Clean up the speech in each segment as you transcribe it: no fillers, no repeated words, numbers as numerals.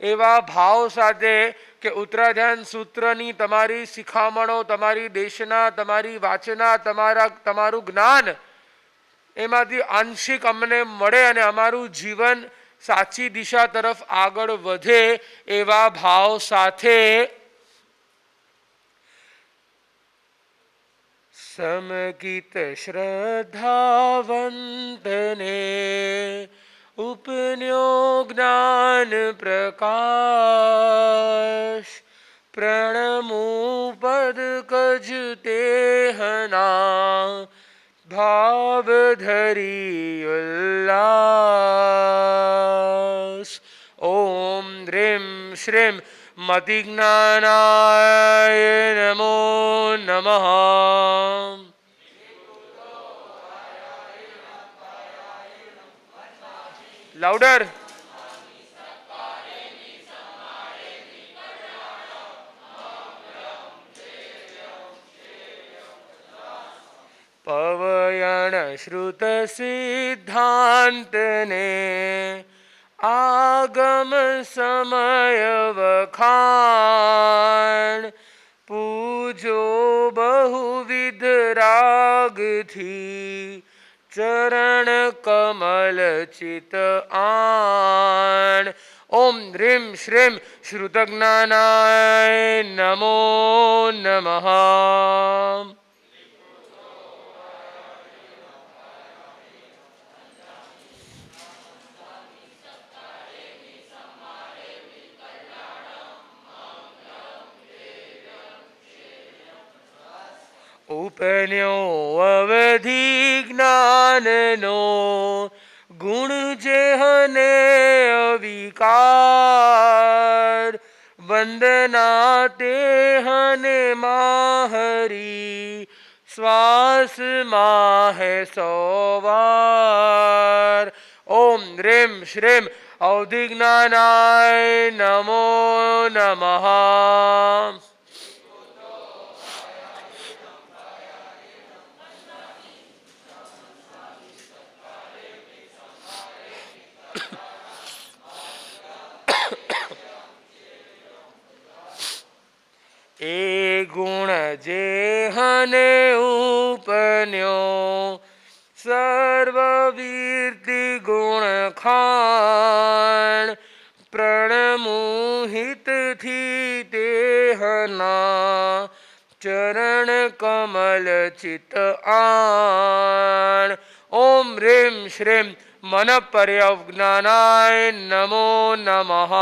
એવા ભાવ સાથે કે ઉત્તરાધ્યાન સૂત્રની તમારી શિખામણો, તમારી દેશના, તમારી વાચના, તમારું જ્ઞાન એમાંથી આંશિક અમને મળે અને અમારું જીવન સાચી દિશા તરફ આગળ વધે એવા ભાવ સાથે સમકિત શ્રદ્ધાવંતને ઉપન્યો જ્ઞાન પ્રકાશ પ્રણમો પદ કજ તેહના ભાવ ધરી ઉલ્લાસ. ઓમ હ્રીમ શ્રીમ મતિજ્ઞાનાય નમો નમઃ. લાઉડર. પવયણ શ્રુત સિદ્ધાંતને આગમ સમય વખાણ પૂજો બહુવિધ રાગથી ચરણ કમલ ચિત આણ. ઓમ હ્રીમ શ્રીમ શ્રુતજ્ઞાનાય નમો નમઃ. ઉપન્યો અવધિ જ્ઞાનનો ગુણ જેહને અવિકાર વંદના તેહને માહરી શ્વાસ માહે સોવાર. ઓમ હ્રીમ શ્રીમ અવધિ જ્ઞાનાય નમો નમઃ. એ ગુણ જેહને ઉપન્યો સર્વવીર્તિ ગુણ ખાણ પ્રણમોહિતથી તેહના ચરણ કમલ ચિત આણ. ઓમ હ્રીમ શ્રીમ મન પર્યવજ્ઞાનાય નમો નમઃ.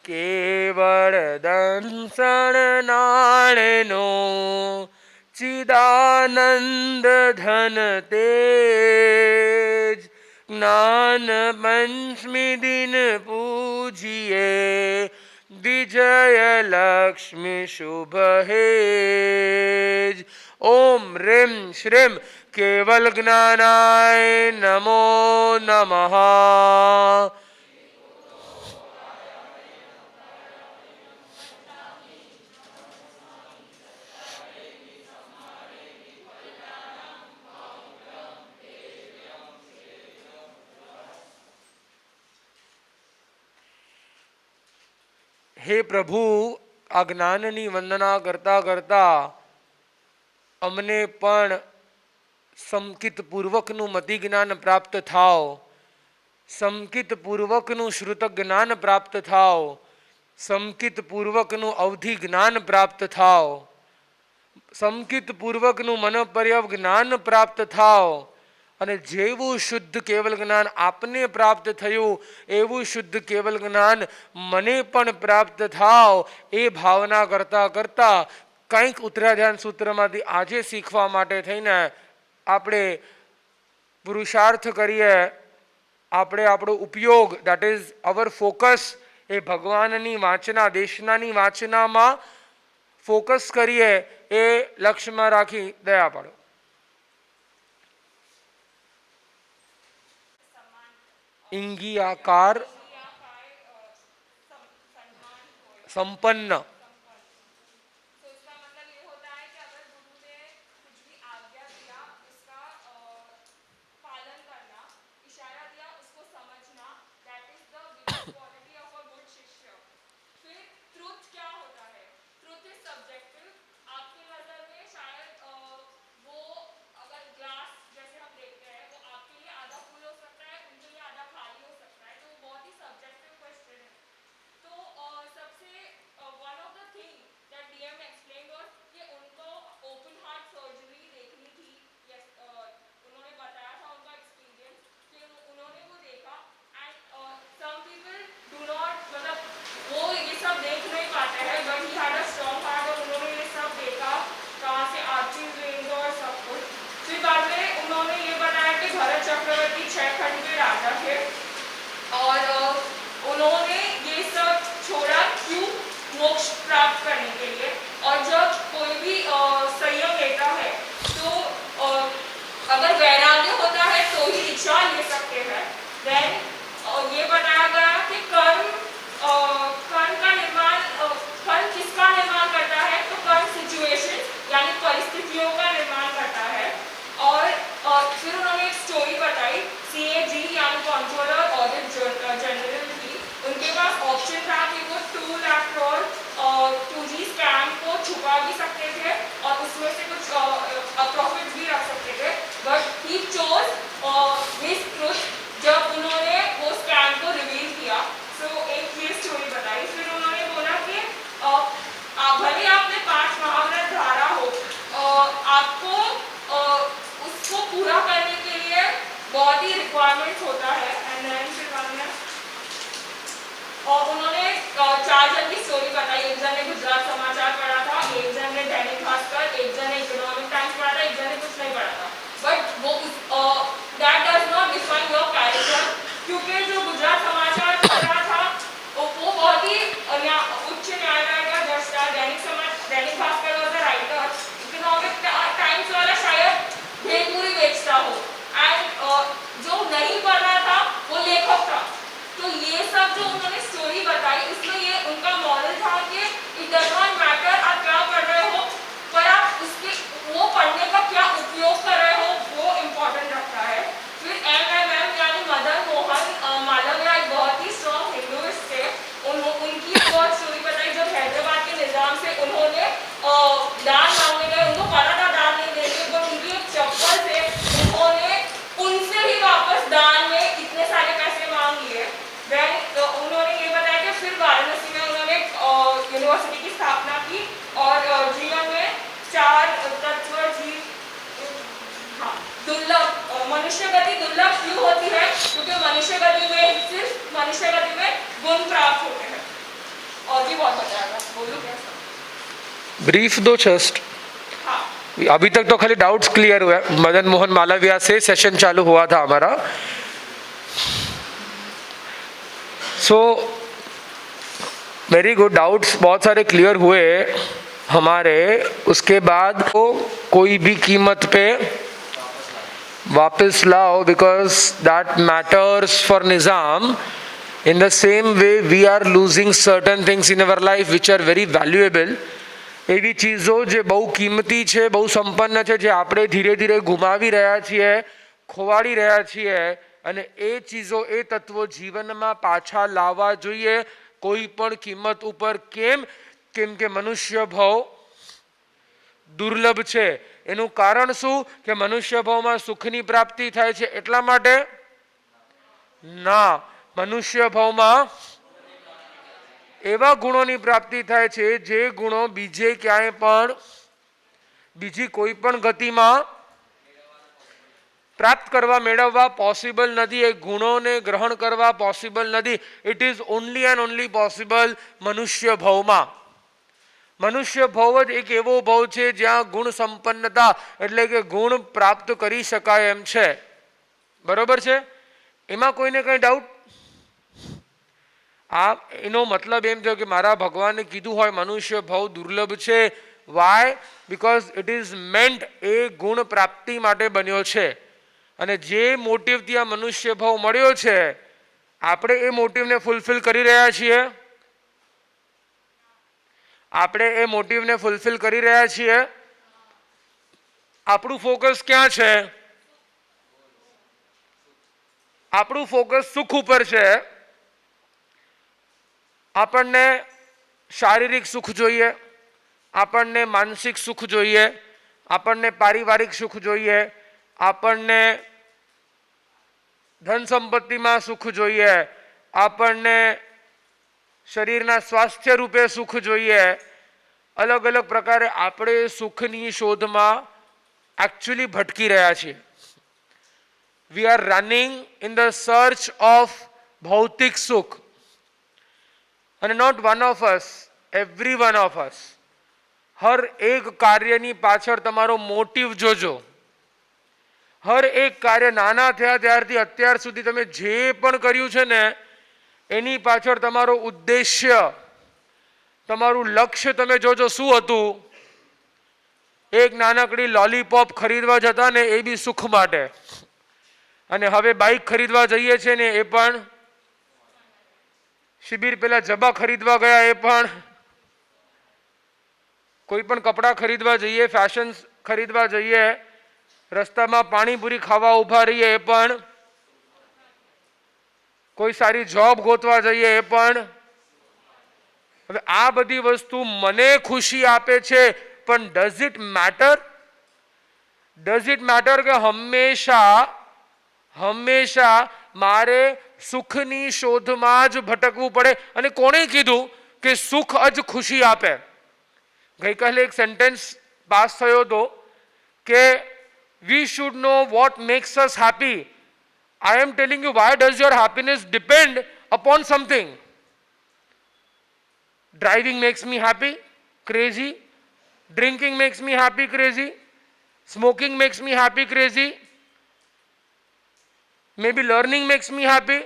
કેવળ દંસણ નાણનો ચિદાનંદ ધન તેજ જ્ઞાન પંચમી દિન પૂજીએ વિજય લક્ષ્મી શુભ હેજ. ઓમ હ્રીમ શ્રીમ કેવલ જ્ઞાનાય નમો નમઃ. હે પ્રભુ, આ જ્ઞાનની વંદના કરતા કરતા અમને પણ સંકિત પૂર્વકનું મતિ જ્ઞાન પ્રાપ્ત થાવ, સંકિત પૂર્વકનું શ્રુત જ્ઞાન પ્રાપ્ત થાવ, સંકિત પૂર્વકનું અવધિ જ્ઞાન પ્રાપ્ત થાવ, સંકિત પૂર્વકનું મનોપર્યવ જ્ઞાન પ્રાપ્ત થાવ અને જેવું શુદ્ધ કેવલ જ્ઞાન આપને પ્રાપ્ત થયું એવું શુદ્ધ કેવલ જ્ઞાન મને પણ પ્રાપ્ત થાવ એ ભાવના કરતા કરતા કંઈક ઉત્તરાધ્યાન સૂત્રમાંથી આજે શીખવા માટે થઈને આપણે પુરુષાર્થ કરીએ, આપણે આપણો ઉપયોગ દેટ ઇઝ અવર ફોકસ એ ભગવાનની વાંચના, દેશનાની વાંચનામાં ફોકસ કરીએ એ લક્ષ્યમાં રાખી દયા પાડો. ઇંગી આકાર संपन्न। तो इसका मतलब ये होता है कि अगर गुरु ने कुछ भी आज्ञा दिया उसका पालन करना, इशारा दिया उसको समझना, that is the biggest quality of a good शिष्य। फिर ट्रुथ क्या होता है? Truth is subjective. आपकी नजर में शायद वो अगर ग्लास जैसे हम देखते हैं वो आपके लिए आधा फुल हो सकता है, उनके लिए आधा खाली हो सकता है, तो वो बहुत ही सब्जेक्टिव क्वेश्चन है। तो सबसे one of the thing that DM explain was कि उनको ओपन हार्ट सर्जरी देखनी थी। यस, उन्होंने बताया था उनका एक्सपीरियंस कि उन्होंने वो देखा and some people do not, मतलब वो ये सब देख नहीं पाते हैं, but he had a strong heart और उन्होंने ये सब देखा कहाँ से आर्चिंग रेंज और सब कुछ। फिर बाद में उन्होंने ये बताया कि भरत चक्रवर्ती 6 खंड के राजा थे और उन्होंने ये सब छोड़ा क्यों? मोक्ष प्राप्त करने के लिए। और जब कोई भी संयम लेता है तो अगर वैराग्य होता है तो ही दीक्षा ले सकते हैं। देन ये बताया गया कि कर्म का निर्माण, कर्म किसका निर्माण करता है? तो कर्म सिचुएशन यानी परिस्थितियों का निर्माण करता है। और फिर उन्होंने एक स्टोरी बताई, CAG यानी कंट्रोलर ऑडिट जनरल की, उनके पास ऑप्शन था कि वो 2 लाख करोड़ 2G स्कैम को छुपा भी सकते थे और उसमें से कुछ प्रॉफिट भी रख सकते थे, but he chose his truth जब उन्होंने वो स्कैम को रिवील किया। सो एक ये स्टोरी बताई। फिर उन्होंने बोला कि भले आपने 5 महाव्रत धारा हो, आपको उसको पूरा करने के लिए बहुत ही रिक्वायरमेंट होता है। एंड देन फिर हमने और उन्होंने 4 जन की स्टोरी बताई। एक जन ने गुजरात समाचार पढ़ा था, एक जन ने दैनिक भास्कर, एक जन ने इकोनॉमिक टाइम्स पढ़ा था, एक जन ने कुछ नहीं पढ़ा था। बट वो that does not define your character, क्योंकि जो गुजरात समाचार पढ़ा था वो बहुत ही उच्च न्यायालय का जज था। Dainik Bhaskar was the writer, economic times वाला शायद भेलपुरी बेचता हो, एंड जो नहीं पढ़ रहा था वो लेखक था। तो ये सब जो उन्होंने स्टोरी बताई उसमें ये उनका मॉडल था कि इट डज नॉट मैटर आप क्या पढ़ रहे हो, पर आप उसके वो पढ़ने का क्या उपयोग कर रहे हो वो इम्पोर्टेंट रखता है। फिर MMM यानी मदन मोहन मालविया एक बहुत ही स्ट्रॉन्ग हिंदुइस्ट थे। उनकी बहुत स्टोरी बताई जब हैदराबाद के निजाम से उन्होंने दान मांगने गए, उनको पता था दान नहीं देंगे, बट उनकी एक चप्पल से उन्होंने उनसे ही वापस दान में इतने सारे पैसे मांग लिए। देन उन्होंने ये बताया कि फिर वाराणसी में उन्होंने यूनिवर्सिटी की स्थापना की और जीवन में 4 तत्व दुर्लभ, मनुष्य गति दुर्लभ क्यों होती है? क्योंकि मनुष्य गति में सिर्फ मनुष्य गति में गुण प्राप्त होते हैं। और भी बहुत बताया, बोलूं क्या? ब्रीफ दो जस्ट। हाँ, अभी तक तो खाली डाउट्स क्लियर हुआ। मदन मोहन मालविया से सेशन चालू हुआ था हमारा। सो वेरी गुड, डाउट्स बहुत सारे क्लियर हुए हमारे। उसके बाद तो कोई भी कीमत पे वापस लाओ, because that matters for Nizam. In the same way, we are losing certain things in our life which are very valuable. એવી ચીજો જે બહુ કિંમતી છે, બહુ સંપન્ન છે, જે આપણે ધીરે ધીરે ગુમાવી રહ્યા છીએ, ખોવાડી રહ્યા છીએ, અને એ ચીજો, એ તત્વો જીવનમાં પાછા લાવવા જોઈએ કોઈ પણ કિંમત ઉપર. કેમ? કેમ કે મનુષ્ય ભાવ દુર્લભ છે. એનું કારણ શું? કે મનુષ્ય ભાવમાં સુખની પ્રાપ્તિ થાય છે એટલા માટે? ના, મનુષ્ય ભાવમાં એવા ગુણોની પ્રાપ્તિ થાય છે જે ગુણો બીજે ક્યાંય પણ, બીજી કોઈ પણ ગતિમાં પ્રાપ્ત કરવા, મેળવવા પોસિબલ નથી. એ ગુણોને ગ્રહણ કરવા પોસિબલ નથી. It is only and only possible મનુષ્ય ભાવમાં. મનુષ્ય ભાવ જ એક એવો ભાવ છે જ્યાં ગુણ સંપન્નતા એટલે કે ગુણ પ્રાપ્ત કરી શકાય એમ છે. બરોબર છે? એમાં કોઈને કંઈ ડાઉટ? એનો મતલબ એમ થયો કે મારા ભગવાને કીધું હોય મનુષ્ય ભાવ દુર્લભ છે. વાય? બિકોઝ ઇટ ઇઝ મેન્ટ, એ ગુણ પ્રાપ્તિ માટે બન્યો છે. અને જે મોટિવથી આ મનુષ્ય ભાવ મળ્યો છે, આપણે એ મોટિવને ફૂલફિલ કરી રહ્યા છીએ? આપણે એ મોટિવને ફૂલફિલ કરી રહ્યા છીએ? આપણું ફોકસ ક્યાં છે? આપણું ફોકસ સુખ ઉપર છે. આપણને શારીરિક સુખ જોઈએ, આપણને માનસિક સુખ જોઈએ, આપણને પારિવારિક સુખ જોઈએ, આપણને ધન સંપત્તિમાં સુખ જોઈએ, આપણને શરીરના સ્વાસ્થ્ય રૂપે સુખ જોઈએ. અલગ અલગ પ્રકારે આપણે સુખની શોધમાં એકચ્યુઅલી ભટકી રહ્યા છીએ. We are running in the search of ભૌતિક સુખ. અને not one of us, every one of us. હર એક કાર્યની પાછળ તમારો મોટિવ જોજો. હર એક કાર્ય, નાના થયા ત્યારથી અત્યાર સુધી તમે જે પણ કર્યું છે ને, એની પાછળ તમારો ઉદ્દેશ્ય, તમારું લક્ષ્ય તમે જોજો શું હતું. એક નાનકડી લોલીપોપ ખરીદવા જતા ને એ બી સુખ માટે, અને હવે બાઇક ખરીદવા જઈએ છે ને એ પણ, શિબિર પેલા જબા ખરીદવા ગયા એ પણ, કોઈ પણ કપડાં ખરીદવા જઈએ, ફેશન ખરીદવા જઈએ, રસ્તામાં પાણીપુરી ખાવા ઊભા રહીએ એ પણ, કોઈ સારી જોબ ગોતવા જઈએ એ પણ. હવે આ બધી વસ્તુ મને ખુશી આપે છે, પણ does it matter? Does it matter કે હંમેશા હંમેશા મારે સુખની શોધમાં જ ભટકવું પડે? અને કોણે કીધું કે સુખ જ ખુશી આપે? ગઈકાલે એક સેન્ટેન્સ પાસ થયો હતો કે we should know what makes us happy. I M telling you, why does your happiness depend upon something? Driving makes me happy, crazy. Drinking makes me happy, crazy. Smoking makes me happy, crazy. Maybe learning makes me happy.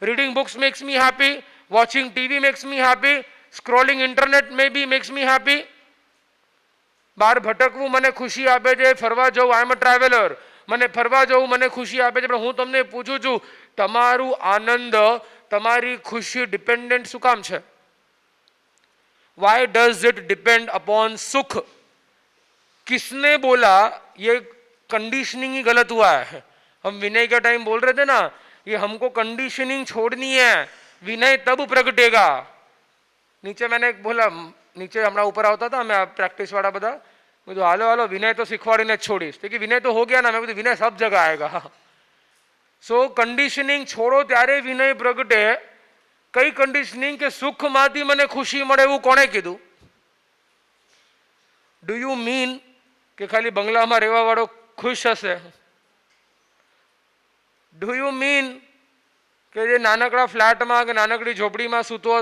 Reading books makes me happy. Watching TV makes me happy. Scrolling internet maybe makes me happy. બહાર ભટકવું મને ખુશી આપે છે, ફરવા જવું, આઈ એમ અ traveller, મને ફરવા જવું મને ખુશી આપે છે. પણ હું તમને પૂછું છું, તમારું આનંદ, તમારી ખુશી ડિપેન્ડન્ટ શું કામ છે? Why does it depend upon सुख? किसने बोला ये कंडीशनिंग ही गलत हुआ है? हम विनय का टाइम बोल रहे थे ना, ये हमको कंडीशनिंग छोड़नी है, विनय तब प्रगटेगा. नीचे मैंने एक बोला, नीचे हमारा ऊपर आता था मैं प्रैक्टिस वाला बता, मैं तो हालो हालो विनय तो सिखवाड़ी छोड़ीश, क्योंकि विनय तो हो गया ना, मैं विनय सब जगह आएगा. सो कंडीशनिंग छोड़ो ત્યારે વિનય પ્રગટે. કઈ કન્ડિશનિંગ કે સુખમાંથી મને ખુશી મળે એવું કોણે કીધું? ડુ યુ મીન કે ખાલી બંગલામાં રહેવા વાળો ખુશ હશે? ડુ યુ મીન કે જે નાનકડા ફ્લેટમાં કે નાનકડી ઝોપડીમાં સૂતો હશે